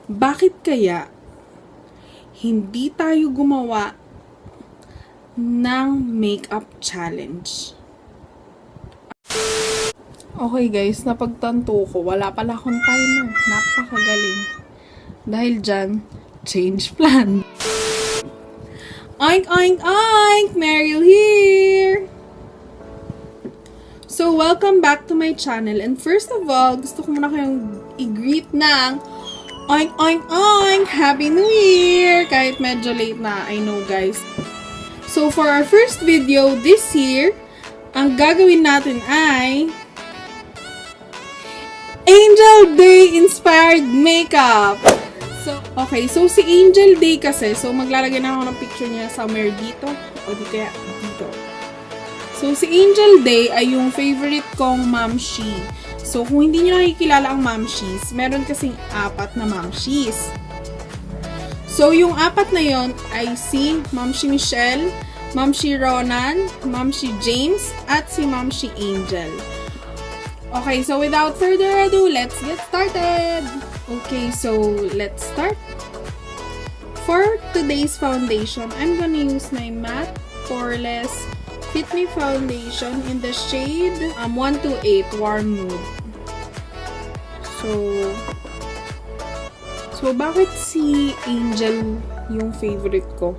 Bakit kaya hindi tayo gumawa ng makeup challenge? Okay guys, napagtanto ko, wala pala akong timer. Napakagaling. Dahil dyan, change plan. Oink, oink, oink! Meryl here! So, welcome back to my channel. And first of all, gusto ko muna kayong i-greet ng oink, oink, oink! Happy New Year! Kahit medyo late na, I know guys. So, for our first video this year, ang gagawin natin ay Angel Day Inspired Makeup! So, okay. So, si Angel Day kasi, so maglalagay na ako ng picture niya somewhere dito, o di kaya dito. So, si Angel Day ay yung favorite kong Mamshie. So, kung hindi nyo nakikilala ang Mamshies, meron kasing 4 na Mamshies. So, yung 4 na yon ay si Mamshie Michelle, Mamshie Ronan, Mamshie James, at si Mamshie Angel. Okay, so without further ado, let's get started! Okay, so let's start. For today's foundation, I'm gonna use my matte Poreless Fit Me Foundation in the shade 128 Warm Nude. So bakit si Angel yung favorite ko?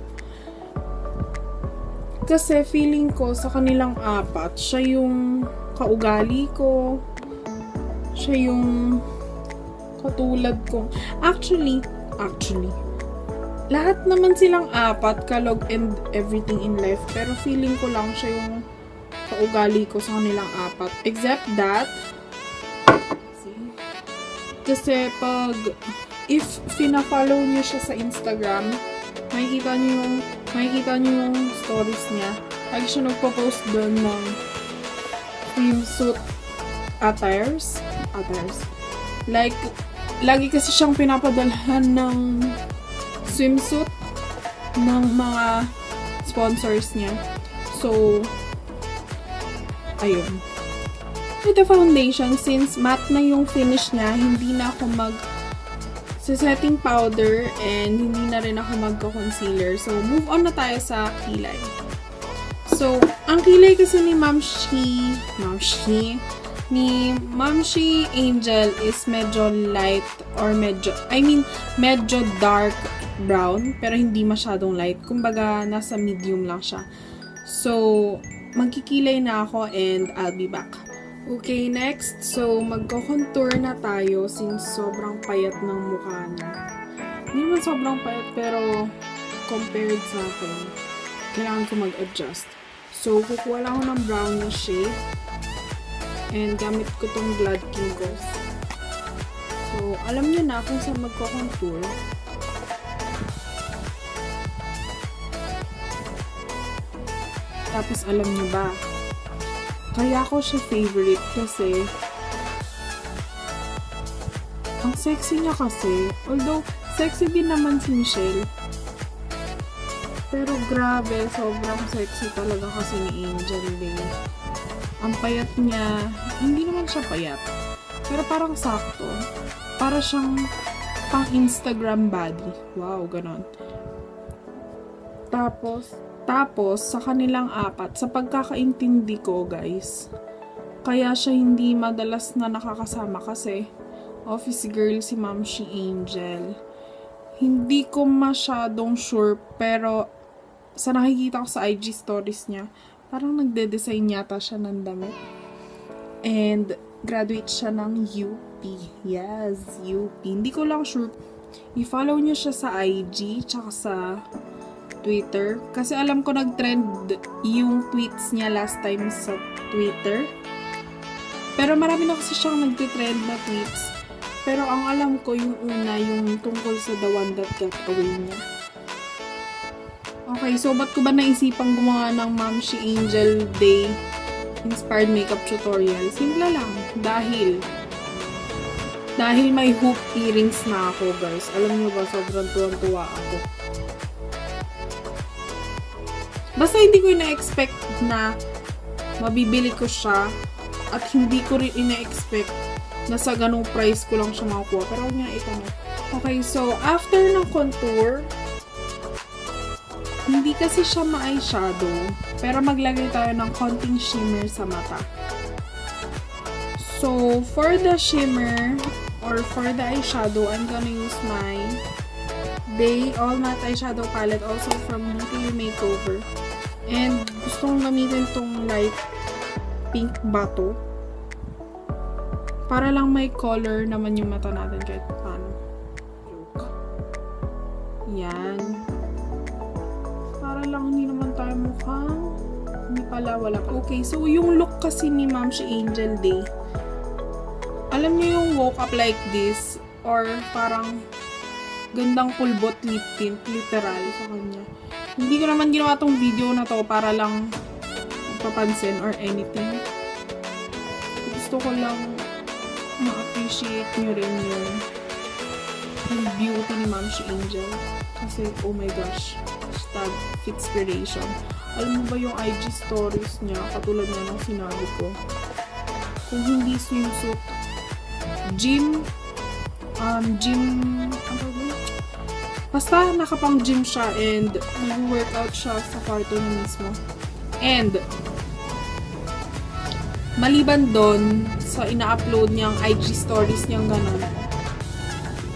Kasi feeling ko sa kanilang 4, siya yung kaugali ko. Siya yung katulad ko. Actually, lahat naman silang 4, kalog and everything in life. Pero feeling ko lang siya yung kaugali ko sa kanilang 4. Except that, kasi if fina-follow niyo siya sa Instagram, makikita niyo yung stories niya. Lagi siya nagpo-post doon ng swimsuit attires. Like, lagi kasi siyang pinapadalhan ng swimsuit ng mga sponsors niya. So, ayun. With the foundation, since matte na yung finish niya, hindi na ako setting powder and hindi na rin ako magko-concealer. So, move on na tayo sa kilay. So, ang kilay kasi ni Mamshie Angel is medyo light or medyo dark brown, pero hindi masyadong light. Kumbaga, nasa medium lang siya. So, magkikilay na ako and I'll be back. Okay, next. So, magko-contour na tayo since sobrang payat ng mukha niya. Hindi naman sobrang payat, pero compared sa akin, kailangan ko mag-adjust. So, kukuha lang ako ng brown na shade. And gamit ko tong Gladking ko. So, alam niyo na kung saan magko-contour. Tapos, alam niyo ba, kaya ko siya favorite kasi ang sexy niya kasi. Although, sexy din naman si Michelle. Pero grabe, sobrang sexy talaga kasi ni Angel Day. Ang payat niya, hindi naman siya payat. Pero parang sakto. Para siyang pang Instagram body. Wow, ganon. Tapos, sa kanilang 4, sa pagkakaintindi ko, guys, kaya siya hindi madalas na nakakasama kasi office girl si Mamshie Angel. Hindi ko masyadong sure, pero sa nakikita ko sa IG stories niya, parang nagde-design yata siya ng damit. And graduate siya ng UP. Yes, UP. Hindi ko lang sure. I-follow niyo siya sa IG, tsaka sa Twitter. Kasi alam ko nag-trend yung tweets niya last time sa Twitter. Pero marami na kasi siyang nagtitrend na tweets. Pero ang alam ko yung una, yung tungkol sa The One That Got Away niya. Okay, so ba't ko ba naisipang gumawa ng Mamshie Angel Day Inspired Makeup Tutorial? Simple lang. Dahil may hoop earrings na ako, guys. Alam niyo ba, sobrang tuwang-tuwa ako. Basta hindi ko ina-expect na mabibili ko siya at hindi ko rin ina-expect nasa ganung price ko lang siya makukuha. Pero huwag nga ito, no? Okay, so after ng contour, hindi kasi siya ma-eyeshadow. Pero maglagay tayo ng konting shimmer sa mata. So, for the shimmer, or for the eyeshadow, I'm gonna use my Day All Matte Eyeshadow Palette, also from Nichido Makeover. And gusto kong gamitin tong light pink bato. Para lang may color naman yung mata natin kahit paano. Yan. Para lang hindi naman tayo mukhang hindi pala wala. Okay, so yung look kasi ni Mamshie Angel Day. Alam niyo yung woke up like this or parang gandang pulbot lip tint, literal sa kanya. Hindi ko naman ginawa tong video na to para lang papansin or anything. Gusto ko lang ma-appreciate nyo rin yung beauty ni Mamshie Angel. Kasi, oh my gosh, hashtag Fitspiration. Alam mo ba yung IG stories niya, katulad nga ng sinabi ko, kung hindi swimsuit, basta nakapang gym siya and nag-workout siya sa kwarto niya mismo. And maliban doon sa ina-upload niyang IG stories niyang ganun,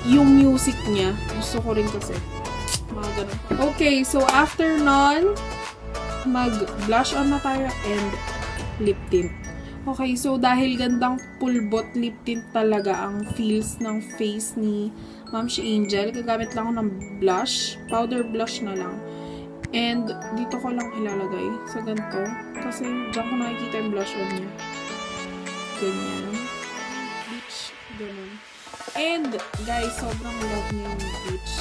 yung music niya, gusto ko rin kasi mga ganun. Okay, so after nun, mag-blush on na tayo and lip tint. Okay, so dahil gandang pulbot lip tint talaga ang feels ng face ni Mamshie Angel, gagamit lang ako ng blush, powder blush na lang. And dito ko lang ilalagay sa ganito kasi dyan ko nakikita yung blush on niya. Ganyan. Beach. Ganun. And guys, sobrang love niya yung beach.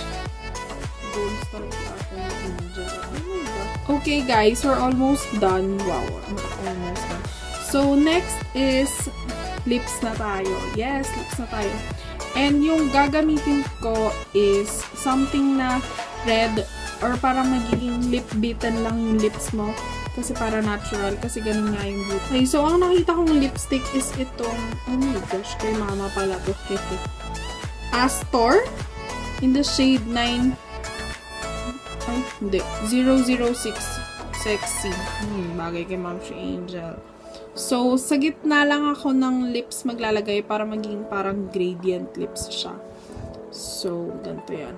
Gold star si Ate Angel. Oh my God. Okay guys, we're almost done. Wow, we're almost done. So, next is lips na tayo. Yes, lips na tayo. And yung gagamitin ko is something na red or parang magiging lip bitten lang yung lips mo. Kasi para natural. Kasi ganun nga yung beauty. Okay, so ang nakita kong lipstick is itong, oh my gosh, kay mama pala to. Astor. In the shade 9, ay, hindi, 006 Sexy. Bagay kay Mamshie Angel. So, sa gitna lang ako ng lips maglalagay para maging parang gradient lips siya. So, ganito yan.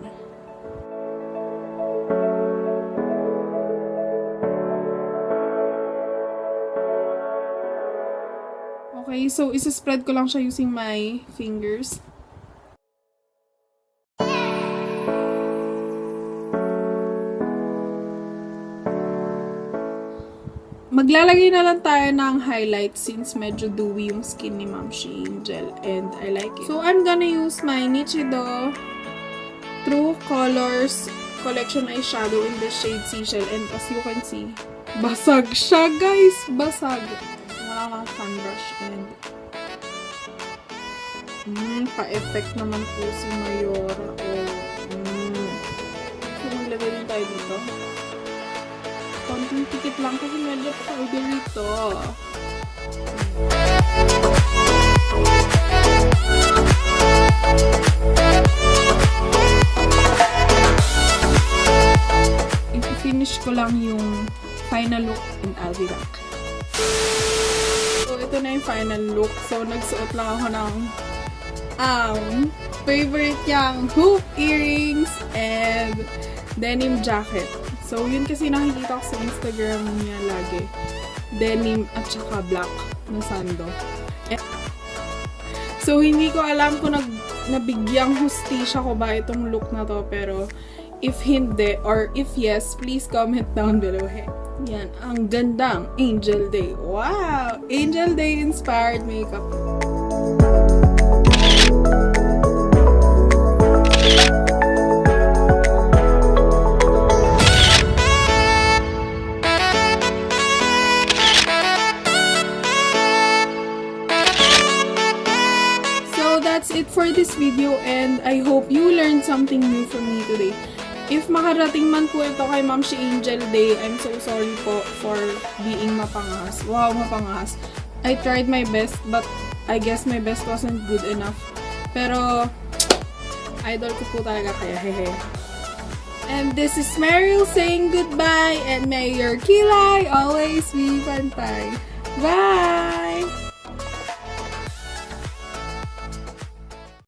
Okay, so isa-spread ko lang siya using my fingers. Maglalagay na lang tayo ng highlight since medyo dewy yung skin ni Mamshie Angel and I like it. So, I'm gonna use my Nichido True Colors Collection Eyeshadow in the shade Seashell and as you can see, basag siya guys! Basag! Wala kang fan brush and pa-effect naman po si Mayora. So, maglagay din tayo dito. Konting tikit lang kasi medyo Paborito. I-finish ko lang yung final look and I'll be back. So, ito na yung final look. So, nagsuot lang ako ng favorite niyang hoop earrings and denim jacket. So, yun kasi nakikita ko sa Instagram niya lagi. Denim at saka black na sando. So, hindi ko alam kung nabigyang hustisya ko ba itong look na to. Pero, if hindi, or if yes, please comment down below. Hey, yan, ang gandang Angel Day. Wow! Angel Day inspired makeup. That's it for this video and I hope you learned something new from me today. If makarating man po ito kay Mamshie Angel Day, I'm so sorry po for being mapangahas. Wow, mapangahas. I tried my best but I guess my best wasn't good enough. Pero, idol ko po talaga kaya hehe. And this is Meryl saying goodbye and may your kilay always be pantay. Bye!